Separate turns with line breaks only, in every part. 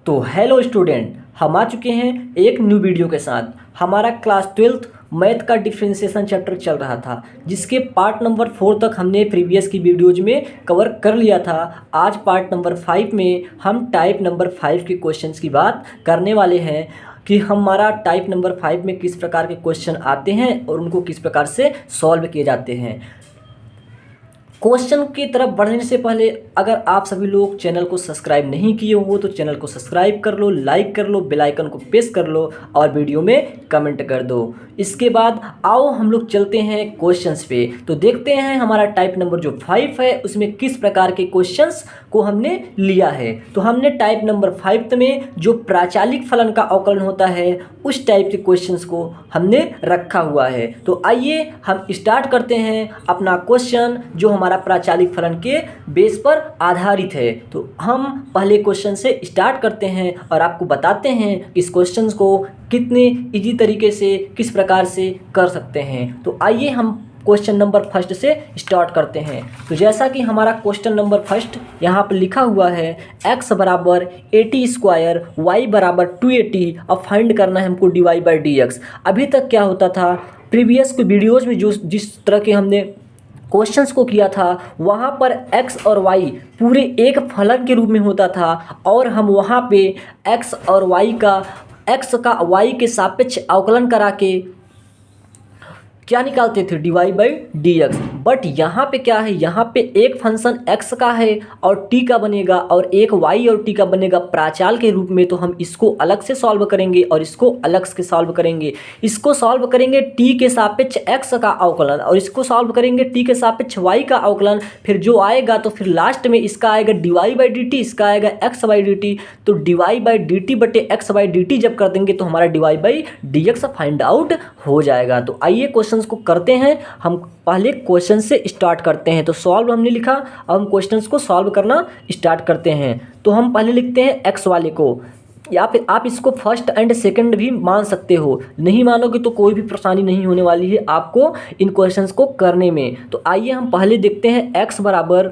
तो hello student, हम आ चुके हैं एक न्यू वीडियो के साथ। हमारा क्लास 12th मैथ का डिफ्रेंशिएशन चैप्टर चल रहा था, जिसके पार्ट नंबर 4 तक हमने प्रीवियस की वीडियोज में कवर कर लिया था। आज पार्ट नंबर 5 में हम टाइप नंबर 5 के क्वेश्चंस की बात करने वाले हैं कि हमारा टाइप नंबर 5 में किस प्रकार के क्वेश्चन आते हैं और उनको किस प्रकार से सॉल्व किए जाते हैं। क्वेश्चन की तरफ बढ़ने से पहले अगर आप सभी लोग चैनल को सब्सक्राइब नहीं किए हो तो चैनल को सब्सक्राइब कर लो, लाइक कर लो, बेल आइकन को प्रेस कर लो और वीडियो में कमेंट कर दो। इसके बाद आओ हम लोग चलते हैं क्वेश्चंस पे। तो देखते हैं हमारा टाइप नंबर जो 5 है उसमें किस प्रकार के क्वेश्चंस को हमने लिया है। तो हमने टाइप नंबर 5 में जो प्राचालिक फलन का अवकलन होता है उस टाइप के क्वेश्चंस को हमने रखा हुआ है। तो आइए हम स्टार्ट करते हैं अपना क्वेश्चन जो हमारा प्राचालिक फलन के बेस पर आधारित है। तो हम पहले क्वेश्चन से स्टार्ट करते हैं और आपको बताते हैं इस क्वेश्चन को कितने इजी तरीके से किस प्रकार से कर सकते हैं। तो आइए हम क्वेश्चन नंबर फर्स्ट से स्टार्ट करते हैं। तो जैसा कि हमारा क्वेश्चन नंबर फर्स्ट यहाँ पर लिखा हुआ है, x बराबर 80 स्क्वायर y बराबर 280। अब फाइंड करना है हमको dy/dx। अभी तक क्या होता था, प्रीवियस के वीडियोज़ में जिस तरह के हमने क्वेश्चंस को किया था वहाँ पर x और y पूरे एक फलन के रूप में होता था और हम वहाँ पे x और y का y के सापेक्ष अवकलन करा के क्या निकालते थे, dy/dx। बट यहाँ पे क्या है, यहाँ पे एक फंक्शन x का है और t का बनेगा और एक y और t का बनेगा प्राचाल के रूप में। तो हम इसको अलग से सॉल्व करेंगे और इसको अलग से सॉल्व करेंगे। इसको सॉल्व करेंगे t के सापेक्ष x का अवकलन और इसको सॉल्व करेंगे t के सापेक्ष y का अवकलन। फिर जो आएगा तो फिर लास्ट में इसका आएगा dy/dt, इसका आएगा x/dt। तो dy/dt बटे x/dt जब कर देंगे तो हमारा dy/dx फाइंड आउट हो जाएगा। तो आइए क्वेश्चन को करते हैं। हम पहले क्वेश्चन से स्टार्ट करते हैं। तो सॉल्व हमने लिखा, अब हम क्वेश्चंस को सॉल्व करना स्टार्ट करते हैं। तो हम पहले लिखते हैं x वाले को, या फिर आप इसको फर्स्ट एंड सेकंड भी मान सकते हो। नहीं मानोगे तो कोई भी परेशानी नहीं होने वाली है आपको इन क्वेश्चंस को करने में। तो आइए हम पहले देखते हैं x बराबर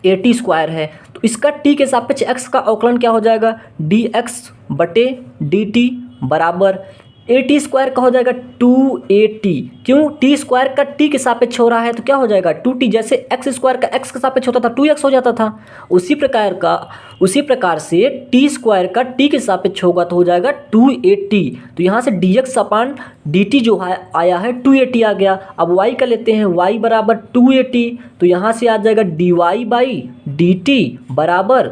80 स्क्वायर है तो इसका t के सापेक्ष x का अवकलन क्या हो जाएगा, dx/dt बराबर 80 स्क्वायर का हो जाएगा 280। क्यों, t स्क्वायर का t के सापेक्ष हो रहा है तो क्या हो जाएगा 2t। जैसे x स्क्वायर का x के सापेक्ष होता था 2x हो जाता था, उसी प्रकार से t स्क्वायर का t के सापेक्ष होगा तो हो जाएगा 280। तो यहाँ से dx/dt जो है आया है 280 आ गया। अब y का लेते हैं, y बराबर 280 तो यहाँ से आ जाएगा dy/dt बराबर,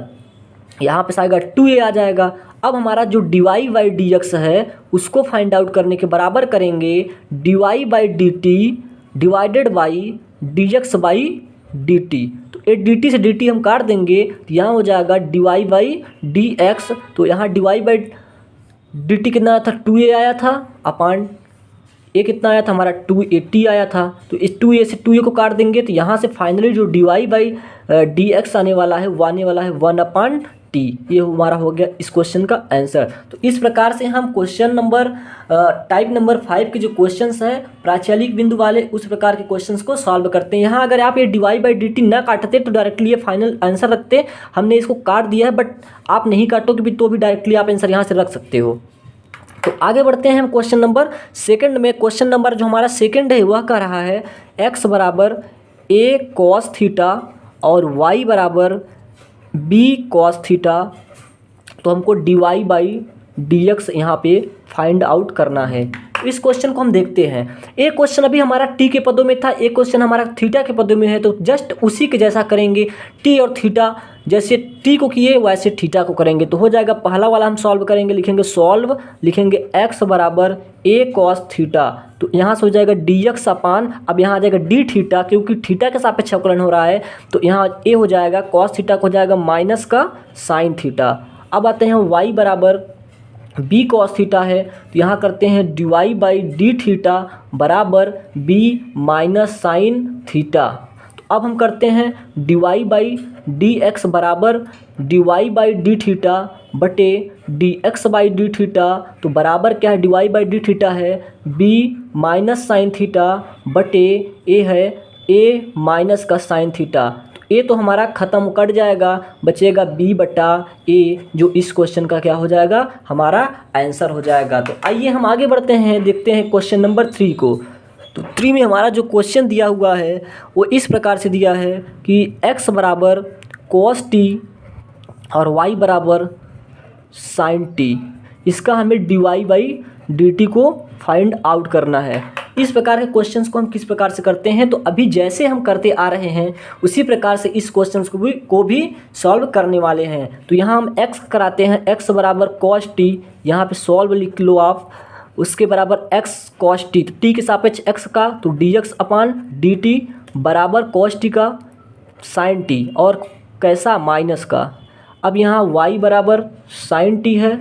यहाँ पे आएगा 2a आ जाएगा। अब हमारा जो dy/dx है उसको फाइंड आउट करने के बराबर करेंगे dy/dt डिवाइडेड बाई dx/dt। तो ये dt से dt हम काट देंगे तो यहाँ हो जाएगा dy/dx। तो यहाँ dy/dt कितना आया था, 2a आया था, अपान ए कितना आया था हमारा 280 आया था। तो इस 2a से 2a को काट देंगे तो यहाँ से फाइनली जो dy/dx आने वाला है वो आने वाला है 1/t। ये हमारा हो गया इस क्वेश्चन का आंसर। तो इस प्रकार से हम क्वेश्चन नंबर टाइप नंबर 5 के जो क्वेश्चंस हैं प्राचालिक बिंदु वाले उस प्रकार के क्वेश्चंस को सॉल्व करते हैं। यहाँ अगर आप ये dy/dt ना काटते तो डायरेक्टली ये फाइनल आंसर रखते। हमने इसको काट दिया है बट आप नहीं काटोगे भी तो भी डायरेक्टली आप आंसर यहाँ से रख सकते हो। तो आगे बढ़ते हैं हम क्वेश्चन नंबर सेकंड में। क्वेश्चन नंबर जो हमारा सेकंड है वह कह रहा है x बराबर a cos थीटा और y बराबर b cos थीटा। तो हमको dy/dx यहाँ पे फाइंड आउट करना है। इस क्वेश्चन को हम देखते हैं। एक क्वेश्चन अभी हमारा t के पदों में था, एक क्वेश्चन हमारा थीटा के पदों में है। तो जस्ट उसी के जैसा करेंगे, t और थीटा जैसे t को किए वैसे थीटा को करेंगे। तो हो जाएगा पहला वाला हम सॉल्व करेंगे, लिखेंगे सॉल्व, लिखेंगे x बराबर a cos थीटा। तो यहाँ से हो जाएगा dx अपान, अब यहाँ आ जाएगा d थीटा क्योंकि थीटा के सापेक्ष अवकलन हो रहा है। तो यहाँ a हो जाएगा cos थीटा को हो जाएगा माइनस का sin थीटा। अब आते हैं y बराबर b cos थीटा है तो यहाँ करते हैं dy/d थीटा बराबर b माइनस sin थीटा। तो अब हम करते हैं dy/dx बराबर dy/d थीटा बटे dx/d थीटा। तो बराबर क्या है, dy/d थीटा है b माइनस sin थीटा बटे a है a माइनस का sin थीटा। ए तो हमारा ख़त्म कट जाएगा, बचेगा बी बटा ए, जो इस क्वेश्चन का क्या हो जाएगा, हमारा आंसर हो जाएगा। तो आइए हम आगे बढ़ते हैं, देखते हैं क्वेश्चन नंबर 3 को। तो 3 में हमारा जो क्वेश्चन दिया हुआ है वो इस प्रकार से दिया है कि x बराबर cos t और y बराबर sin t, इसका हमें dy बाई dt को फाइंड आउट करना है। इस प्रकार के क्वेश्चंस को हम किस प्रकार से करते हैं, तो अभी जैसे हम करते आ रहे हैं उसी प्रकार से इस क्वेश्चंस को भी सॉल्व करने वाले हैं। तो यहाँ हम x कराते हैं, x बराबर cos t, यहाँ पे सॉल्व लिख लो आप, उसके बराबर x cos t, तो t के सापेक्ष x का तो dx अपान dt बराबर cos t का sin t, और कैसा, माइनस का। अब यहाँ y बराबर sin t है,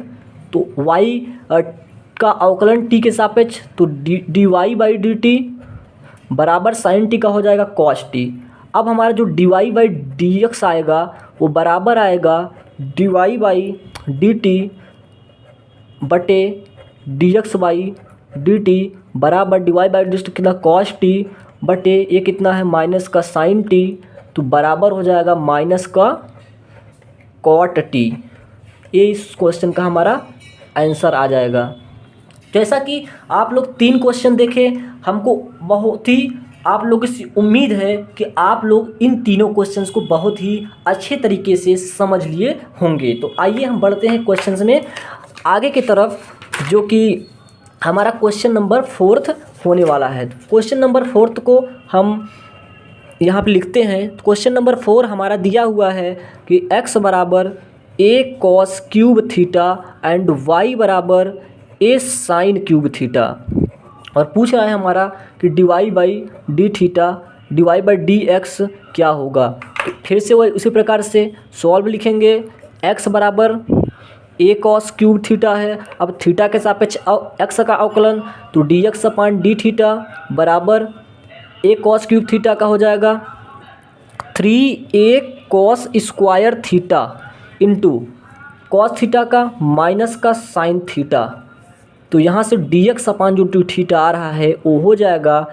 तो y का अवकलन t के सापेक्ष, तो dy बाई dt बराबर sin t का हो जाएगा cos t। अब हमारा जो dy बाई dx आएगा वो बराबर आएगा dy बाई dt बटे dx बाई dt बराबर dy बाई dt कितना, cos t बटे ये कितना है, माइनस का sin t, तो बराबर हो जाएगा माइनस का cot t। ये इस क्वेश्चन का हमारा आंसर आ जाएगा। जैसा कि आप लोग 3 क्वेश्चन देखे, हमको बहुत ही आप लोगों से उम्मीद है कि आप लोग इन तीनों क्वेश्चंस को बहुत ही अच्छे तरीके से समझ लिए होंगे। तो आइए हम बढ़ते हैं क्वेश्चंस में आगे की तरफ, जो कि हमारा क्वेश्चन नंबर 4 होने वाला है। क्वेश्चन नंबर 4 को हम यहाँ पे लिखते हैं। क्वेश्चन नंबर 4 हमारा दिया हुआ है कि x बराबर a cos cube theta and y बराबर a sin क्यूब थीटा, और पूछ रहा है हमारा कि dy by D theta dy by D x क्या होगा। तो फिर से वही उसी प्रकार से सॉल्व लिखेंगे। x बराबर a cos क्यूब थीटा है, अब थीटा के सापेक्ष x का अवकलन, तो dx अपान डी थीटा बराबर a cos क्यूब थीटा का हो जाएगा 3a cos square theta into cos theta का माइनस का sin थीटा। तो यहाँ से dx अपान जो थीटा आ रहा है वो हो जाएगा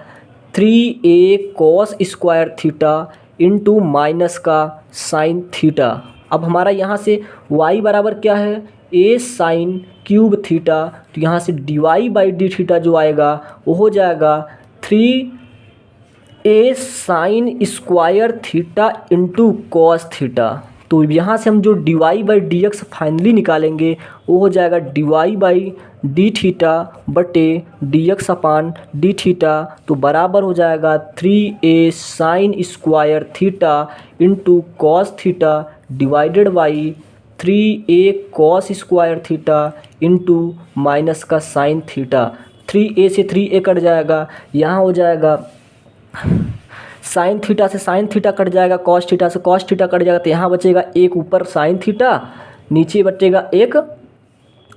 3a cos square theta into minus का sin थीटा। अब हमारा यहाँ से y बराबर क्या है, a sin क्यूब थीटा, तो यहाँ से dy बाई डी थीटा जो आएगा वो हो जाएगा 3a sin square theta into cos theta. तो यहाँ से हम जो dy by D x finally निकालेंगे वो हो जाएगा dy बाई डी थीटा बटे D x upon D theta, तो बराबर हो जाएगा 3a sin square theta into cos theta divided by 3a cos square theta into minus का sin थीटा। 3a से 3a कट जाएगा, यहाँ हो जाएगा साइन थीटा से साइन थीटा कट जाएगा, कॉस थीटा से कॉस थीटा कट जाएगा, तो यहाँ बचेगा एक ऊपर साइन थीटा, नीचे बचेगा एक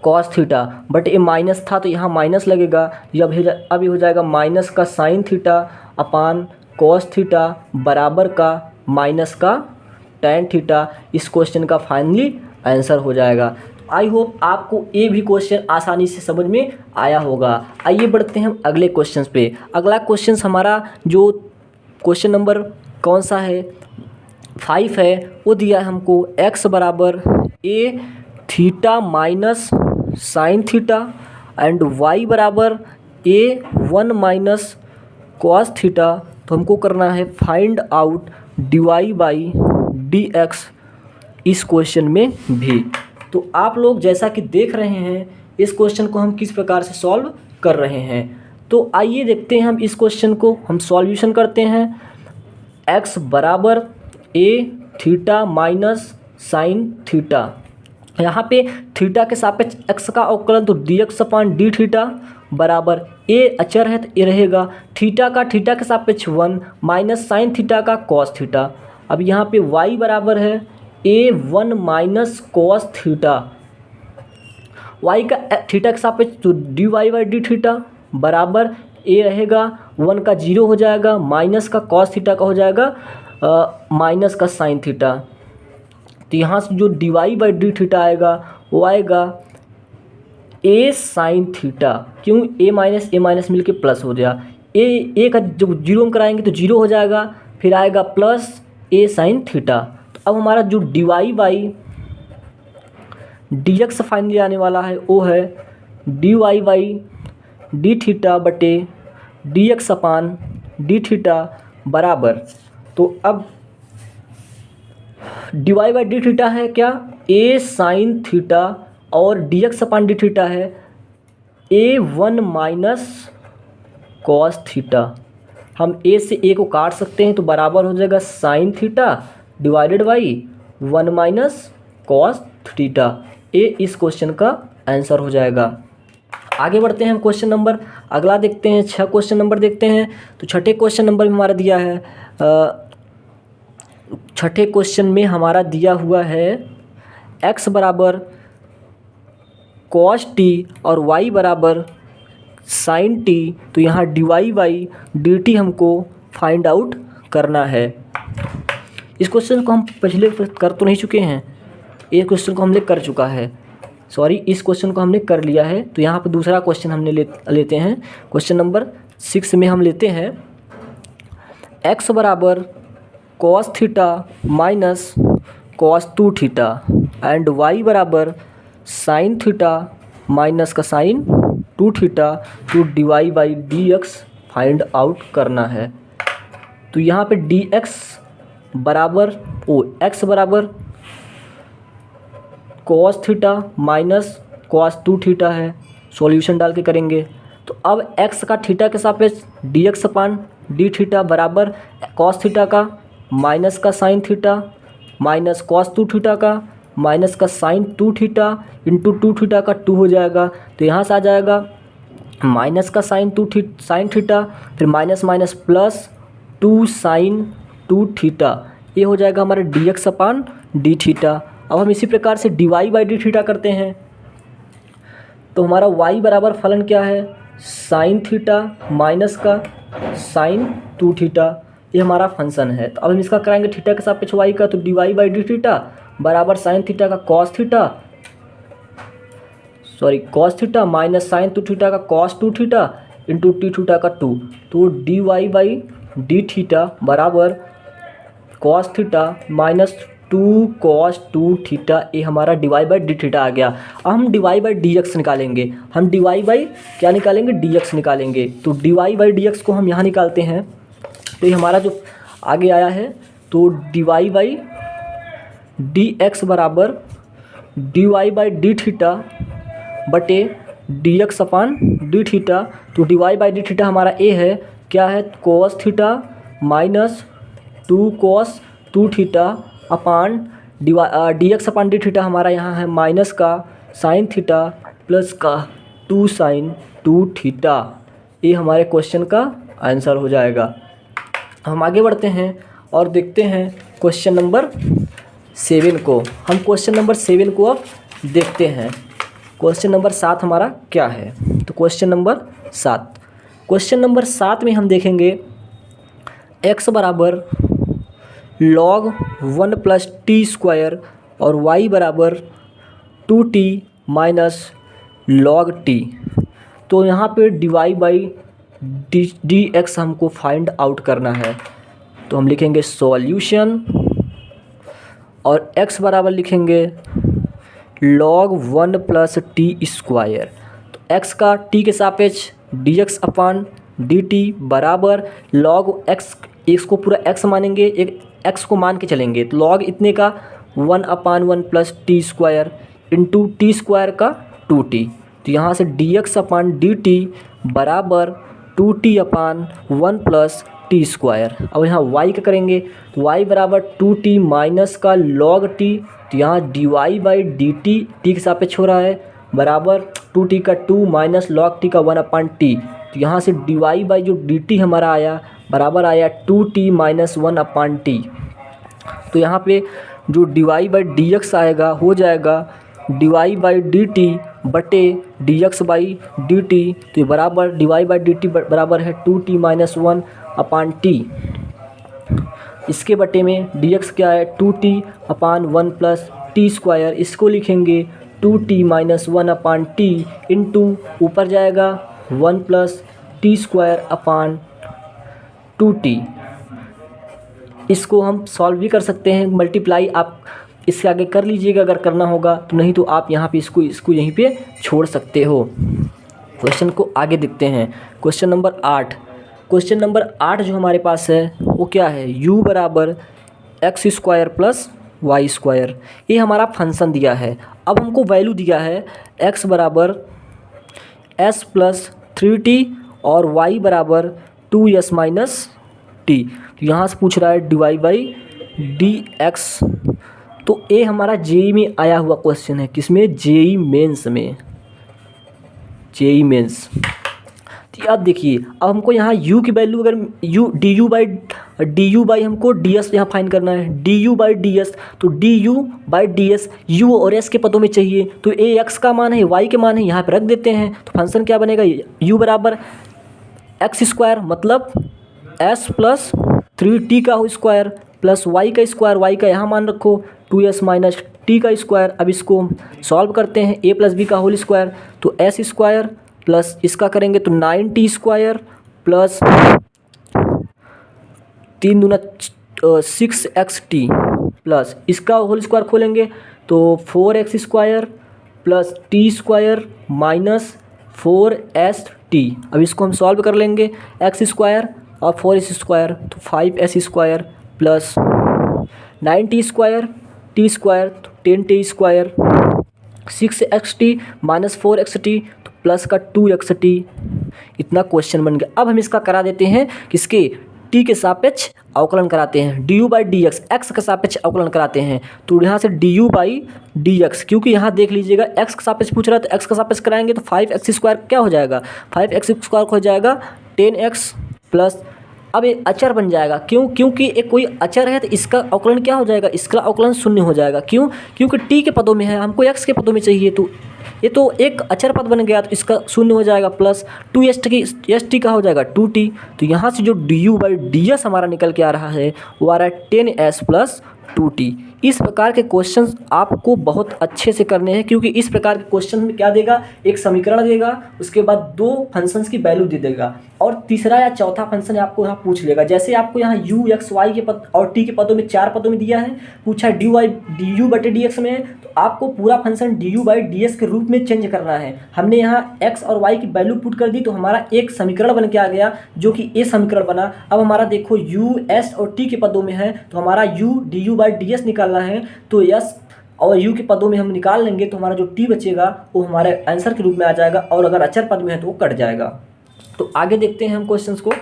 कॉस थीटा, बट ये माइनस था तो यहाँ माइनस लगेगा, अब ये हो जाएगा माइनस का sine theta upon cos theta बराबर का माइनस का टैन थीटा। इस क्वेश्चन का फाइनली आंसर हो जाएगा। आई होप आपको ये भी क्वेश्चन आसानी से समझ में आया होगा। आइए बढ़ते हैं हम अगले क्वेश्चन पे। अगला क्वेश्चन हमारा जो क्वेश्चन नंबर कौन सा है 5 है, वो दिया है हमको x बराबर a theta minus sine theta and y बराबर a 1 माइनस कॉस थीटा। तो हमको करना है find out dy by D x इस क्वेश्चन में भी। तो आप लोग जैसा कि देख रहे हैं इस क्वेश्चन को हम किस प्रकार से सॉल्व कर रहे हैं, तो आइए देखते हैं हम इस क्वेश्चन को हम सॉल्यूशन करते हैं। x बराबर a theta minus sine theta, यहाँ पे थीटा के सापेक्ष x का अवकलन तो dx अपान डी थीटा बराबर a अचर है तो ये रहेगा थीटा का थीटा के सापेक्ष 1 माइनस साइन थीटा का कॉस थीटा। अब यहाँ पे y बराबर है a 1 minus cos theta, y का थीटा के सापेक्ष तो D Y by D theta बराबर a रहेगा 1 का 0 हो जाएगा माइनस का कॉस थीटा का हो जाएगा माइनस का साइन थीटा। तो यहाँ से जो D Y by D theta आएगा वो आएगा a साइन थीटा, क्यों a माइनस मिलके प्लस हो गया, a का जब 0 में कराएंगे तो 0 हो जाएगा, फिर आएगा प्लस ए साइन थीटा। तो अब हमारा जो D Y by D x finally आने वाला है वो है d Y by D theta बटे D x upon D theta बराबर, तो अब d Y by D theta है क्या, ए साइन थीटा, और d x upon D theta है a one minus cos theta. हम ए से ए को काट सकते हैं तो बराबर हो जाएगा sine theta divided by one minus cos theta. ए इस क्वेश्चन का आंसर हो जाएगा। आगे बढ़ते हैं हम क्वेश्चन नंबर अगला देखते हैं, 6 क्वेश्चन नंबर देखते हैं। तो छठे क्वेश्चन नंबर में हमारा दिया है, छठे क्वेश्चन में हमारा दिया हुआ है x बराबर cos t और y बराबर sin t। तो यहाँ dy बाई dt हमको फाइंड आउट करना है। इस क्वेश्चन को हम पहले कर तो नहीं चुके हैं, ये क्वेश्चन को हमने कर चुका है, सॉरी इस क्वेश्चन को हमने कर लिया है। तो यहाँ पर दूसरा क्वेश्चन हमने लेते हैं। क्वेश्चन नंबर 6 में हम लेते हैं x बराबर cos theta minus cos 2 theta and y बराबर sin थीटा माइनस का sin 2 theta to d Y by D x find out करना है। तो यहाँ पे डी एक्स बराबर x बराबर cos theta minus cos 2 theta है, सॉल्यूशन डाल के करेंगे। तो अब x का थीटा के सापेक्ष D x upon D theta बराबर cos थीटा का माइनस का sin theta minus cos 2 theta का माइनस का sin 2 थीटा इंटू 2 थीटा का 2 हो जाएगा। तो यहाँ से आ जाएगा माइनस का sin थीटा, फिर minus minus plus 2 sin 2 theta, ये हो जाएगा हमारा d x upon D theta. अब हम इसी प्रकार से d Y by D theta करते हैं। तो हमारा y बराबर फलन क्या है, साइन थीटा माइनस का साइन 2 थीटा, ये हमारा फंक्शन है। तो अब हम इसका कराएंगे थीटा के सापेक्ष y का, तो D Y by D theta बराबर साइन थीटा का cos theta, sorry cos theta minus sine 2 theta का cos 2 theta into T theta का 2। तो D Y by D theta बराबर cos theta minus 2 cos 2 theta, ये हमारा D Y by D theta आ गया। अब हम D Y by D x निकालेंगे, हम डी वाई बाई क्या निकालेंगे, डी एक्स निकालेंगे। तो D Y by D x को हम यहाँ निकालते हैं। तो ये हमारा जो आगे आया है, तो D Y by D x बराबर D Y by D theta बटे D x upon D theta. तो D Y by D theta हमारा ए है, क्या है, cos theta minus 2 cos 2 theta upon D x upon D theta हमारा यहाँ है माइनस का साइन थीटा प्लस का 2 sin 2 थीटा। ये हमारे क्वेश्चन का आंसर हो जाएगा। हम आगे बढ़ते हैं और देखते हैं क्वेश्चन नंबर 7 को। हम क्वेश्चन नंबर 7 को अब देखते हैं। क्वेश्चन नंबर 7 हमारा क्या है, तो क्वेश्चन नंबर 7 में हम देखेंगे x बराबर log 1 प्लस टी स्क्वायर और y बराबर 2t माइनस log t। तो यहाँ पे d Y by D x हमको फाइंड आउट करना है। तो हम लिखेंगे सॉल्यूशन और x बराबर लिखेंगे log 1 प्लस टी स्क्वायर। तो x का t के सापेक्ष D x upon D T बराबर log x, इसको पूरा x मानेंगे, एक x को मान के चलेंगे। तो log इतने का 1 अपान 1 plus T square into T square का 2t। तो यहाँ से D x upon D T बराबर 2t अपान 1 प्लस टी स्क्वायर। अब यहाँ y का करेंगे, तो y बराबर 2t माइनस का log t। तो यहाँ d Y by D t t के सापेक्ष हो रहा है बराबर 2t का 2 माइनस log t का 1 अपान टी। तो यहाँ से डी वाई बाई जो डी टी हमारा आया बराबर आया 2t माइनस 1 अपान टी। तो यहाँ पे जो D Y by D X आएगा हो जाएगा D Y by D T बटे D X by D T. तो बराबर D Y by D T बराबर है 2t माइनस 1 अपान टी। इसके बटे में डी एक्स क्या है, 2t अपान 1 प्लस टी स्क्वायर, इसको लिखेंगे 2t माइनस 1 अपान टी इंटू ऊपर जाएगा 1 plus T square upon 2t। इसको हम सॉल्व भी कर सकते हैं, मल्टीप्लाई आप इसके आगे कर लीजिएगा अगर करना होगा, तो नहीं तो आप यहाँ पे इसको यहीं पे छोड़ सकते हो। क्वेश्चन को आगे देखते हैं। Question number 8। क्वेश्चन नंबर 8 जो हमारे पास है वो क्या है, u बराबर x² प्लस y²। ये हमारा फंक्शन दिया है। अब हमको वैल्यू दिया है x बराबर s प्लस 3t और y बराबर 2s माइनस टी। तो यहाँ से पूछ रहा है dy/dx। तो ये हमारा जेई में आया हुआ क्वेश्चन है। किसमें, जेई मेंस में, जेई मेंस। तो अब देखिए, अब हमको यहाँ u की वैल्यू अगर du बाई हमको ds यहाँ फाइंड करना है, du/ds। तो du/ds u और s के पदों में चाहिए, तो a x का मान है, y के मान है, यहाँ पे रख देते हैं। तो फंक्शन क्या बनेगा, u बराबर x² मतलब s प्लस 3t का स्क्वायर प्लस y का स्क्वायर, y का यहाँ मान रखो 2s माइनस टी का स्क्वायर। अब इसको सॉल्व करते हैं, a प्लस बी का होल स्क्वायर, तो s स्क्वायर प्लस इसका करेंगे तो 9t² प्लस 3 दूना 6xt प्लस इसका होल स्क्वायर खोलेंगे तो 4x² plus t² minus 4st। अब इसको हम सॉल्व कर लेंगे, x² और 4s² तो 5s² प्लस 9t² t² तो 10t², 6xt माइनस 4xt तो प्लस का 2xt। इतना क्वेश्चन बन गया। अब हम इसका करा देते हैं, किसके, t के सापेक्ष अवकलन कराते हैं, du/dx x के सापेक्ष अवकलन कराते हैं। तो यहाँ से du/dx, क्योंकि यहाँ देख लीजिएगा x का सापेक्ष पूछ रहा है तो x का सापेक्ष कराएंगे तो 5x² क्या हो जाएगा, 5x² हो जाएगा 10x प्लस, अब ये अचर बन जाएगा। क्यों, क्योंकि एक कोई अचर है तो इसका अवकलन क्या हो जाएगा, इसका अवकलन शून्य हो जाएगा। क्यों, क्योंकि t के पदों में है, हमको x के पदों में चाहिए, तो ये तो एक अचर पद बन गया तो इसका शून्य हो जाएगा प्लस 2st का हो जाएगा 2t। तो यहाँ से जो du/ds हमारा निकल के आ रहा है वो आ रहा है 10s प्लस 2t। इस प्रकार के क्वेश्चंस आपको बहुत अच्छे से करने हैं, क्योंकि इस प्रकार के क्वेश्चन में क्या देगा, एक समीकरण देगा, उसके बाद 2 फंक्शंस की वैल्यू दे देगा और तीसरा या चौथा फंक्शन आपको यहाँ पूछ लेगा। जैसे आपको यहाँ u x y के पद और t के पदों में 4 पदों में दिया है, पूछा है du/dx में, तो आपको पूरा फंक्शन du/ds के रूप में चेंज करना है। हमने यहाँ x और y की वैल्यू पुट कर दी तो हमारा एक समीकरण बन के आ गया, जो कि ये समीकरण बना। अब हमारा देखो u s और t के पदों में है तो हमारा u du/ds निकालना है, तो s और u के पदों में हम निकाल लेंगे तो हमारा जो t बचेगा वो हमारे आंसर के रूप में आ जाएगा, और अगर अचर पद में है तो वो कट जाएगा। तो आगे देखते हैं हम क्वेश्चंस को,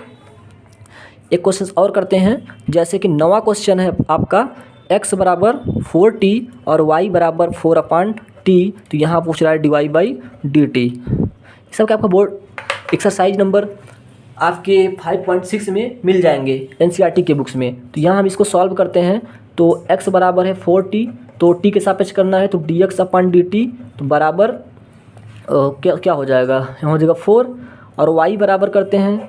एक क्वेश्चन और करते हैं। जैसे कि 9वां क्वेश्चन है आपका, x बराबर 4t और y बराबर 4/t। तो यहाँ पूछ रहा है dy/dt। सब के आपका बोर्ड एक्सरसाइज नंबर आपके 5.6 में मिल जाएंगे NCERT के बुक्स में। तो यहाँ हम इसको सॉल्व करते हैं। तो x बराबर है 4t, तो t के सापेक्ष करना है तो dx/dt तो बराबर क्या हो जाएगा, यहाँ हो जाएगा 4, और y बराबर करते हैं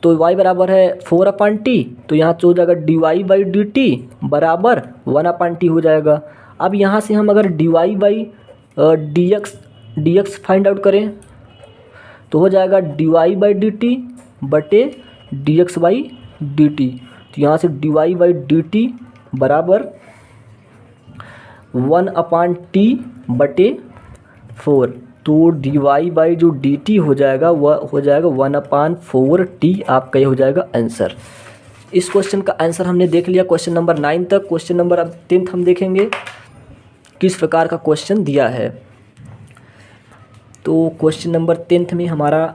तो y बराबर है 4/t, तो यहाँ हो जाएगा dy/dt बराबर 1/t हो जाएगा। अब यहाँ से हम अगर dy/dx फाइंड आउट करें तो हो जाएगा dy/dt बटे dx/dt। तो यहाँ से dy/dt बराबर 1/t बटे 4, तो dy जो dt हो जाएगा वह हो जाएगा 1/4t। आपका ये हो जाएगा आंसर। इस क्वेश्चन का आंसर हमने देख लिया क्वेश्चन नंबर 9 तक। क्वेश्चन नंबर अब 10th हम देखेंगे किस प्रकार का क्वेश्चन दिया है। तो क्वेश्चन नंबर 10th में हमारा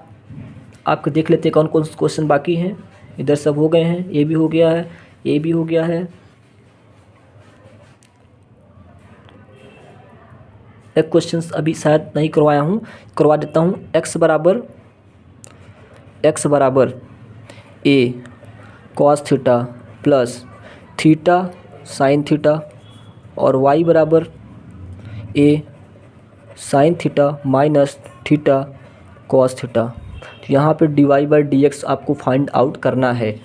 आपको देख लेते हैं कौन कौन से क्वेश्चन बाकी हैं। इधर सब हो गए हैं, ए भी हो गया है, ए भी हो गया है। एक क्वेश्चन अभी शायद नहीं करवाया हूँ, करवा देता हूँ। x बराबर a cos theta plus theta sine theta और y बराबर a sine theta minus theta cos theta. तो यहाँ पे dy/dx आपको फाइंड आउट करना है।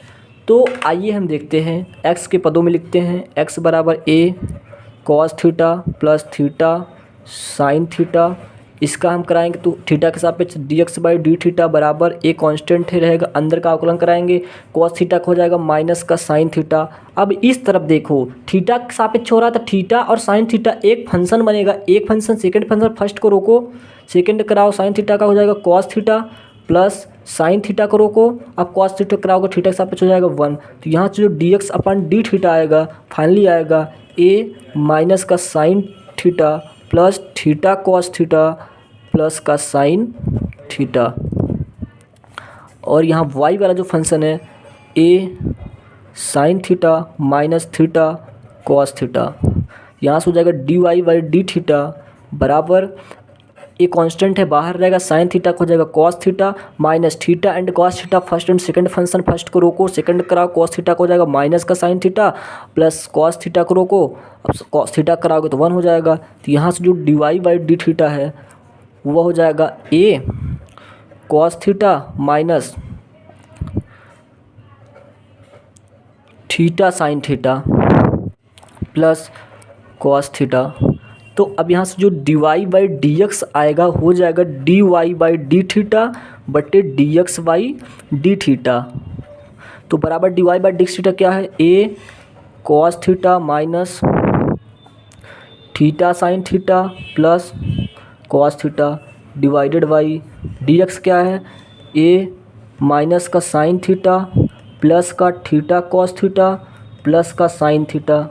तो आइए हम देखते हैं, x के पदों में लिखते हैं x बराबर a cos theta plus theta sine theta इसका हम कराएंगे तो थीटा के सापेक्ष dx बाई डी थीटा बराबर ए कांस्टेंट ही रहेगा, अंदर का अवकलन कराएंगे, cos थीटा हो जाएगा माइनस का sin थीटा। अब इस तरफ देखो थीटा के सापेक्ष हो रहा था, थीटा और sin थीटा एक फंक्शन बनेगा, एक फंक्शन सेकंड फंक्शन फर्स्ट को रोको, सेकंड कराओ sin थीटा का हो जाएगा cos theta plus sin theta को रोको, अब cos थीटा कराओगे थीटा के सापेक्ष हो जाएगा 1। तो यहाँ से जो dx अपन डी थीटा आएगा फाइनली आएगा ए माइनस का sin theta plus theta cos theta plus का sin थीटा, और यहाँ y वाला जो फंक्शन है ए sin theta minus theta cos theta, यहाँ से हो जाएगा dy बाई डी थीटा बराबर ए कांस्टेंट है बाहर रहेगा, sin थीटा को हो जाएगा cos theta minus theta and cos theta first and second function, first को रोको सेकंड कराओ cos थीटा को हो जाएगा माइनस का sin theta plus cos theta को रोको, अब cos थीटा कराओगे तो 1 हो जाएगा। तो यहाँ से जो dy बाई डी थीटा है वह हो जाएगा ए cos theta minus theta sin theta plus cos theta. तो अब यहाँ से जो dy बाई डी एक्स आएगा हो जाएगा dy बाई डी थीटा बटे dx बाई डी थीटा, तो बराबर dy बाई डी थीटा क्या है ए cos theta minus theta sin theta plus cos theta divided by dx क्या है ए माइनस का sin थीटा प्लस का थीटा cos थीटा प्लस का sin थीटा।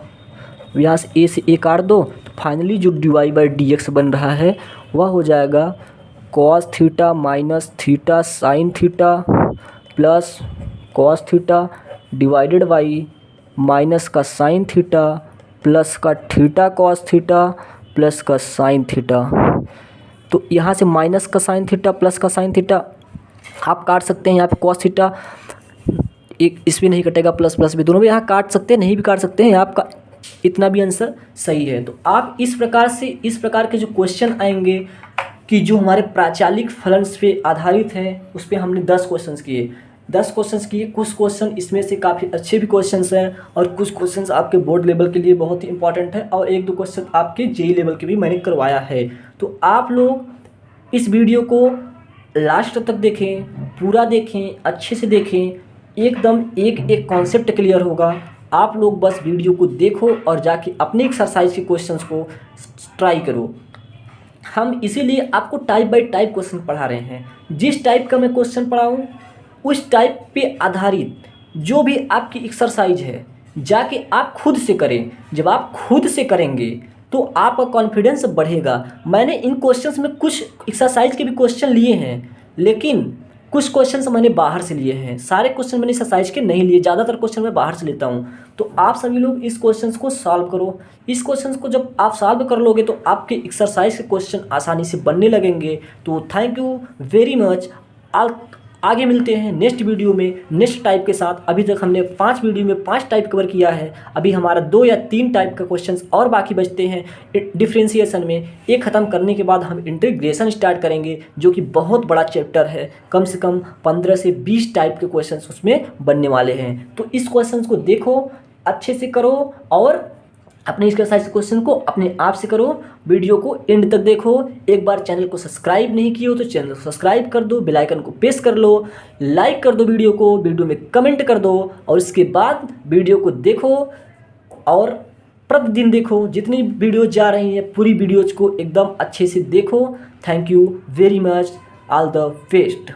यहाँ से ए से ए काट दो तो फाइनली जो dy बाई डी एक्स बन रहा है वह हो जाएगा cos theta minus theta sin theta plus cos theta divided by minus का sin थीटा प्लस का थीटा cos थीटा प्लस का sin थीटा। तो यहाँ से माइनस का sin थीटा प्लस का sin थीटा आप काट सकते हैं, यहाँ पे cos थीटा एक इसमें नहीं कटेगा, प्लस प्लस भी दोनों भी यहाँ काट सकते हैं, नहीं भी काट सकते हैं, आपका इतना भी आंसर सही है। तो आप इस प्रकार के जो क्वेश्चन आएंगे कि जो हमारे प्राचालिक फलन्स पे आधारित हैं उस पर हमने 10 क्वेश्चंस किए। कुछ क्वेश्चन इसमें से काफ़ी अच्छे भी क्वेश्चंस हैं और कुछ क्वेश्चंस आपके बोर्ड लेवल के लिए बहुत ही इंपॉर्टेंट है और 1-2 क्वेश्चन आपके जेई लेवल के भी मैंने करवाया है। तो आप लोग इस वीडियो को लास्ट तक देखें, पूरा देखें, अच्छे से देखें, एकदम एक कॉन्सेप्ट क्लियर होगा। आप लोग बस वीडियो को देखो और जाके अपने एक्सरसाइज के क्वेश्चंस को ट्राई करो। हम इसीलिए आपको टाइप बाय टाइप क्वेश्चन पढ़ा रहे हैं। जिस टाइप का मैं क्वेश्चन पढ़ाऊँ उस टाइप पे आधारित जो भी आपकी एक्सरसाइज है जाके आप खुद से करें। जब आप खुद से करेंगे तो आपका कॉन्फिडेंस बढ़ेगा। मैंने इन क्वेश्चंस में कुछ एक्सरसाइज के भी क्वेश्चन लिए हैं, लेकिन कुछ क्वेश्चंस मैंने बाहर से लिए हैं। सारे क्वेश्चन मैंने एक्सरसाइज के नहीं लिए, ज़्यादातर क्वेश्चन मैं बाहर से लेता हूँ। तो आप सभी लोग इस क्वेश्चंस को सॉल्व करो। इस क्वेश्चंस को जब आप सॉल्व कर लोगे तो आपके एक्सरसाइज के क्वेश्चन आसानी से बनने लगेंगे। तो थैंक यू वेरी मच। आगे मिलते हैं नेक्स्ट वीडियो में नेक्स्ट टाइप के साथ। अभी तक हमने 5 वीडियो में 5 टाइप कवर किया है। अभी हमारा 2 या 3 टाइप का क्वेश्चंस और बाकी बचते हैं डिफरेंशिएशन में। एक ख़त्म करने के बाद हम इंटीग्रेशन स्टार्ट करेंगे जो कि बहुत बड़ा चैप्टर है। कम से कम 15 से 20 टाइप के क्वेश्चंस उसमें बनने वाले हैं। तो इस क्वेश्चंस को देखो, अच्छे से करो और अपने एक्सरसाइज क्वेश्चन को अपने आप से करो। वीडियो को एंड तक देखो। एक बार चैनल को सब्सक्राइब नहीं किए हो तो चैनल को सब्सक्राइब कर दो, बेल आइकन को प्रेस कर लो, लाइक कर दो वीडियो को, वीडियो में कमेंट कर दो और इसके बाद वीडियो को देखो और प्रतिदिन देखो। जितनी वीडियो जा रही हैं पूरी वीडियोज को एकदम अच्छे से देखो। Thank you very much. All the best.